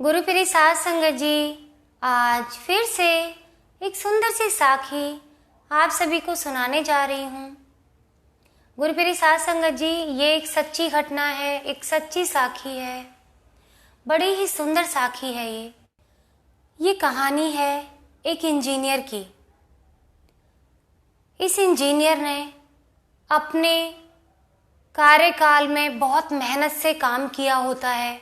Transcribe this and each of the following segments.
गुरु प्रिय साध संगत जी, आज फिर से एक सुंदर सी साखी आप सभी को सुनाने जा रही हूँ। गुरु प्रिय साध संगत जी, ये एक सच्ची घटना है, एक सच्ची साखी है। बड़ी ही सुंदर साखी है ये कहानी है एक इंजीनियर की। इस इंजीनियर ने अपने कार्यकाल में बहुत मेहनत से काम किया होता है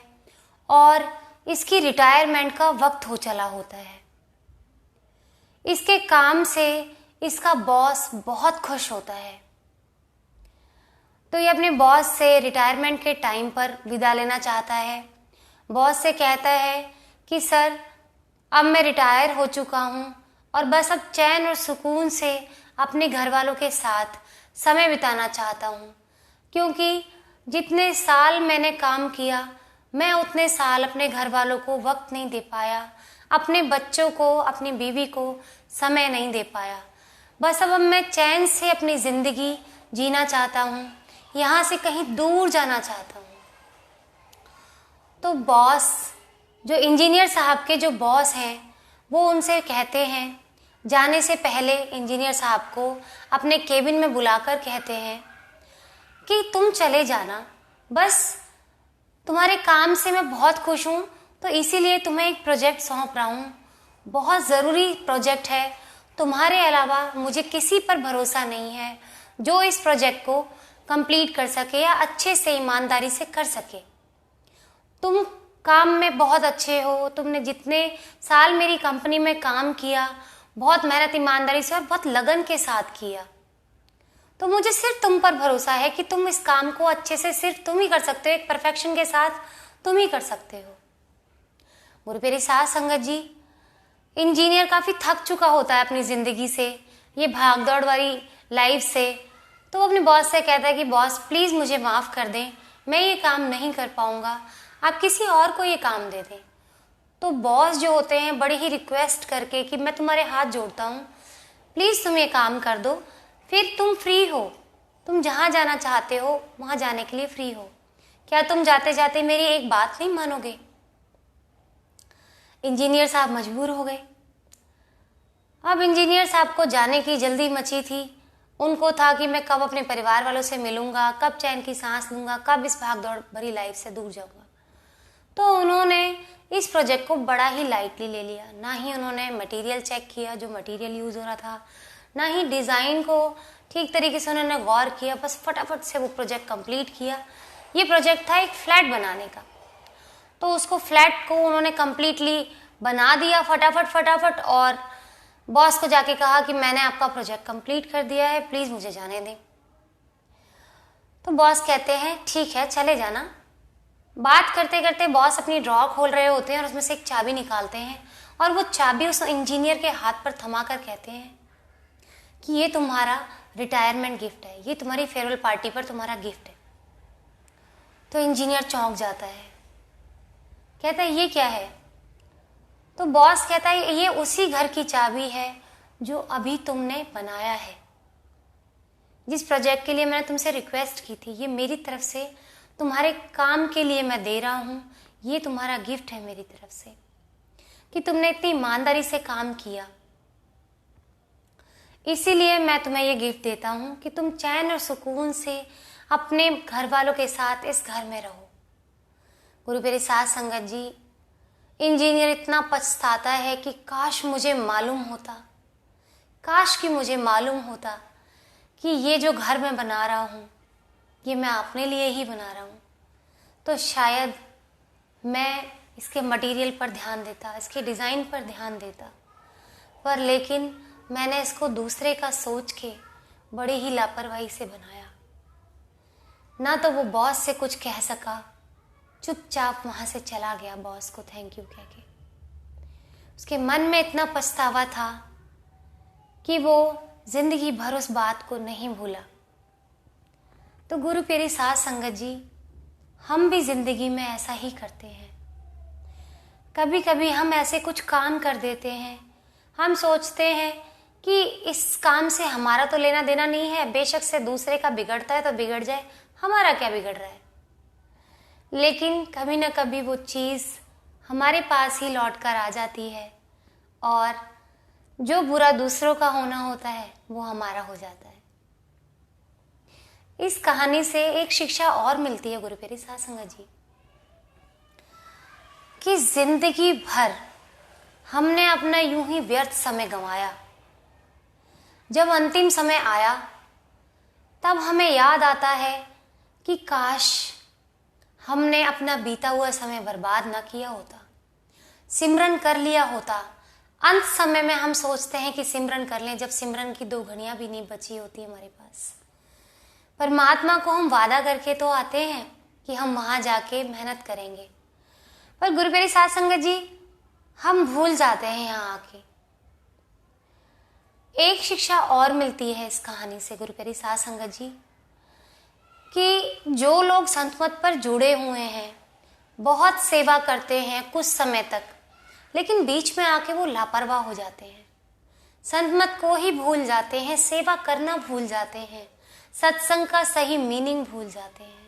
और इसकी रिटायरमेंट का वक्त हो चला होता है। इसके काम से इसका बॉस बहुत खुश होता है, तो ये अपने बॉस से रिटायरमेंट के टाइम पर विदा लेना चाहता है। बॉस से कहता है कि सर, अब मैं रिटायर हो चुका हूँ और बस अब चैन और सुकून से अपने घर वालों के साथ समय बिताना चाहता हूँ, क्योंकि जितने साल मैंने काम किया मैं उतने साल अपने घर वालों को वक्त नहीं दे पाया, अपने बच्चों को, अपनी बीवी को समय नहीं दे पाया। बस अब मैं चैन से अपनी ज़िंदगी जीना चाहता हूँ, यहाँ से कहीं दूर जाना चाहता हूँ। तो बॉस, जो इंजीनियर साहब के जो बॉस हैं, वो उनसे कहते हैं, जाने से पहले इंजीनियर साहब को अपने केबिन में बुलाकर कहते हैं कि तुम चले जाना, बस तुम्हारे काम से मैं बहुत खुश हूँ, तो इसीलिए तुम्हें एक प्रोजेक्ट सौंप रहा हूँ। बहुत ज़रूरी प्रोजेक्ट है, तुम्हारे अलावा मुझे किसी पर भरोसा नहीं है जो इस प्रोजेक्ट को कंप्लीट कर सके या अच्छे से ईमानदारी से कर सके। तुम काम में बहुत अच्छे हो, तुमने जितने साल मेरी कंपनी में काम किया, बहुत मेहनत ईमानदारी से और बहुत लगन के साथ किया, तो मुझे सिर्फ तुम पर भरोसा है कि तुम इस काम को अच्छे से सिर्फ तुम ही कर सकते हो, एक परफेक्शन के साथ तुम ही कर सकते हो। गुरु प्रिय साध संगत जी, इंजीनियर काफ़ी थक चुका होता है अपनी ज़िंदगी से, ये भागदौड़ वाली लाइफ से। तो वो अपने बॉस से कहता है कि बॉस प्लीज़ मुझे माफ़ कर दें, मैं ये काम नहीं कर पाऊँगा, आप किसी और को ये काम दे दें। तो बॉस जो होते हैं बड़ी ही रिक्वेस्ट करके कि मैं तुम्हारे हाथ जोड़ता हूँ, प्लीज़ तुम ये काम कर दो, फिर तुम फ्री हो, तुम जहाँ जाना चाहते हो वहाँ जाने के लिए फ्री हो। क्या तुम जाते जाते मेरी एक बात नहीं मानोगे? इंजीनियर साहब मजबूर हो गए। अब इंजीनियर साहब को जाने की जल्दी मची थी। उनको था कि मैं कब अपने परिवार वालों से मिलूंगा, कब चैन की सांस लूंगा, कब इस भागदौड़ भरी लाइफ से दूर जाऊंगा। तो उन्होंने इस प्रोजेक्ट को बड़ा ही लाइटली ले लिया। ना ही उन्होंने मटेरियल चेक किया, जो मटेरियल यूज़ हो रहा था, ना ही डिज़ाइन को ठीक तरीके से उन्होंने गौर किया। बस फटाफट से वो प्रोजेक्ट कंप्लीट किया। ये प्रोजेक्ट था एक फ्लैट बनाने का, तो उसको फ्लैट को उन्होंने कंप्लीटली बना दिया फटाफट और बॉस को जाके कहा कि मैंने आपका प्रोजेक्ट कंप्लीट कर दिया है, प्लीज़ मुझे जाने दें। तो बॉस कहते हैं ठीक है, चले जाना। बात करते करते बॉस अपनी ड्रॉ खोल रहे होते हैं और उसमें से एक चाबी निकालते हैं और वो चाबी उस इंजीनियर के हाथ पर थमा कर कहते हैं कि ये तुम्हारा रिटायरमेंट गिफ्ट है, ये तुम्हारी फेयरवेल पार्टी पर तुम्हारा गिफ्ट है। तो इंजीनियर चौंक जाता है, कहता है ये क्या है? तो बॉस कहता है ये उसी घर की चाबी है जो अभी तुमने बनाया है, जिस प्रोजेक्ट के लिए मैंने तुमसे रिक्वेस्ट की थी, ये मेरी तरफ से तुम्हारे काम के लिए मैं दे रहा हूँ। ये तुम्हारा गिफ्ट है मेरी तरफ से कि तुमने इतनी ईमानदारी से काम किया, इसीलिए मैं तुम्हें ये गिफ्ट देता हूँ कि तुम चैन और सुकून से अपने घर वालों के साथ इस घर में रहो। गुरु प्रिय साध संगत जी, इंजीनियर इतना पछताता है कि काश मुझे मालूम होता, काश कि मुझे मालूम होता कि ये जो घर मैं बना रहा हूँ ये मैं अपने लिए ही बना रहा हूँ, तो शायद मैं इसके मटेरियल पर ध्यान देता, इसके डिज़ाइन पर ध्यान देता, पर लेकिन मैंने इसको दूसरे का सोच के बड़ी ही लापरवाही से बनाया। ना तो वो बॉस से कुछ कह सका, चुपचाप वहाँ से चला गया बॉस को थैंक यू कह के। उसके मन में इतना पछतावा था कि वो जिंदगी भर उस बात को नहीं भूला। तो गुरु प्रिय साध संगत जी, हम भी जिंदगी में ऐसा ही करते हैं। कभी कभी हम ऐसे कुछ काम कर देते हैं, हम सोचते हैं कि इस काम से हमारा तो लेना देना नहीं है, बेशक से दूसरे का बिगड़ता है तो बिगड़ जाए, हमारा क्या बिगड़ रहा है। लेकिन कभी ना कभी वो चीज़ हमारे पास ही लौट कर आ जाती है और जो बुरा दूसरों का होना होता है वो हमारा हो जाता है। इस कहानी से एक शिक्षा और मिलती है गुरु प्यारी साध संगत जी, कि जिंदगी भर हमने अपना यूं ही व्यर्थ समय गंवाया। जब अंतिम समय आया तब हमें याद आता है कि काश हमने अपना बीता हुआ समय बर्बाद ना किया होता, सिमरन कर लिया होता। अंत समय में हम सोचते हैं कि सिमरन कर लें, जब सिमरन की 2 घड़ियां भी नहीं बची होती हमारे पास। परमात्मा को हम वादा करके तो आते हैं कि हम वहां जाके मेहनत करेंगे, पर गुरु प्यारी साध संगत जी हम भूल जाते हैं यहाँ आके। एक शिक्षा और मिलती है इस कहानी से गुरु प्यारी साध संगत जी, कि जो लोग संत मत पर जुड़े हुए हैं, बहुत सेवा करते हैं कुछ समय तक, लेकिन बीच में आके वो लापरवाह हो जाते हैं, संत मत को ही भूल जाते हैं, सेवा करना भूल जाते हैं, सत्संग का सही मीनिंग भूल जाते हैं।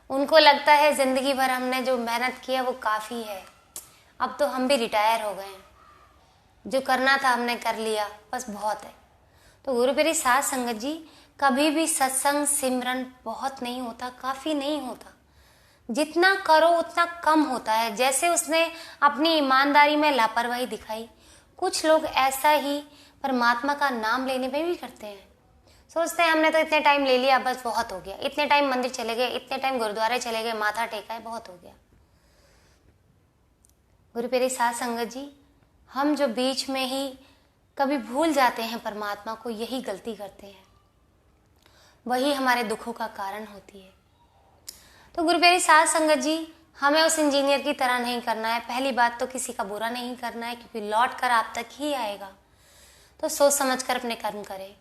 उनको लगता है जिंदगी भर हमने जो मेहनत किया वो काफी है, अब तो हम भी रिटायर हो गए हैं, जो करना था हमने कर लिया, बस बहुत है। तो गुरु प्यारी साध संगत जी, कभी भी सत्संग सिमरन बहुत नहीं होता, काफी नहीं होता। जितना करो उतना कम होता है। जैसे उसने अपनी ईमानदारी में लापरवाही दिखाई, कुछ लोग ऐसा ही परमात्मा का नाम लेने में भी करते हैं। सोचते हैं हमने तो इतने टाइम ले लिया, बस बहुत हो गया, इतने टाइम मंदिर चले गए, इतने टाइम गुरुद्वारे चले गए, माथा टेका है, बहुत हो गया। गुरु प्यारी साध संगत जी, हम जो बीच में ही कभी भूल जाते हैं परमात्मा को, यही गलती करते हैं, वही हमारे दुखों का कारण होती है। तो गुरु प्यारी साध संगत जी, हमें उस इंजीनियर की तरह नहीं करना है। पहली बात तो किसी का बुरा नहीं करना है, क्योंकि लौट कर आप तक ही आएगा, तो सोच समझ कर अपने कर्म करें।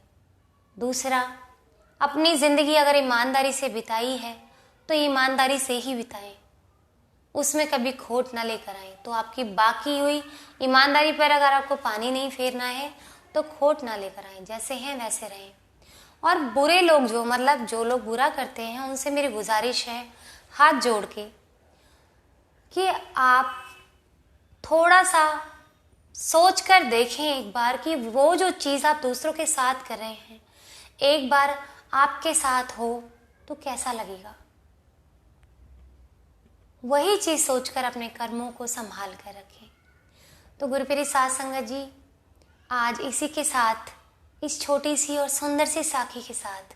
दूसरा, अपनी जिंदगी अगर ईमानदारी से बिताई है तो ईमानदारी से ही बिताएं, उसमें कभी खोट ना लेकर आए। तो आपकी बाकी हुई ईमानदारी पर अगर आपको पानी नहीं फेरना है तो खोट ना लेकर आए, जैसे हैं वैसे रहें। और बुरे लोग जो लोग बुरा करते हैं, उनसे मेरी गुजारिश है हाथ जोड़ के, कि आप थोड़ा सा सोच कर देखें एक बार कि वो जो चीज़ आप दूसरों के साथ कर रहे हैं, एक बार आपके साथ हो तो कैसा लगेगा। वही चीज़ सोचकर अपने कर्मों को संभाल कर रखें। तो गुरु प्यारी साध संगत जी, आज इसी के साथ, इस छोटी सी और सुंदर सी साखी के साथ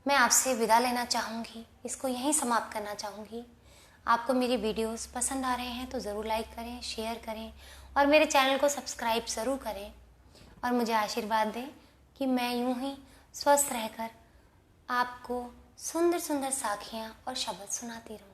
मैं आपसे विदा लेना चाहूँगी, इसको यहीं समाप्त करना चाहूँगी। आपको मेरी वीडियोस पसंद आ रहे हैं तो ज़रूर लाइक करें, शेयर करें और मेरे चैनल को सब्सक्राइब ज़रूर करें, और मुझे आशीर्वाद दें कि मैं यूं ही स्वस्थ रहकर आपको सुंदर सुंदर साखियाँ और शब्द सुनाती रहूँ।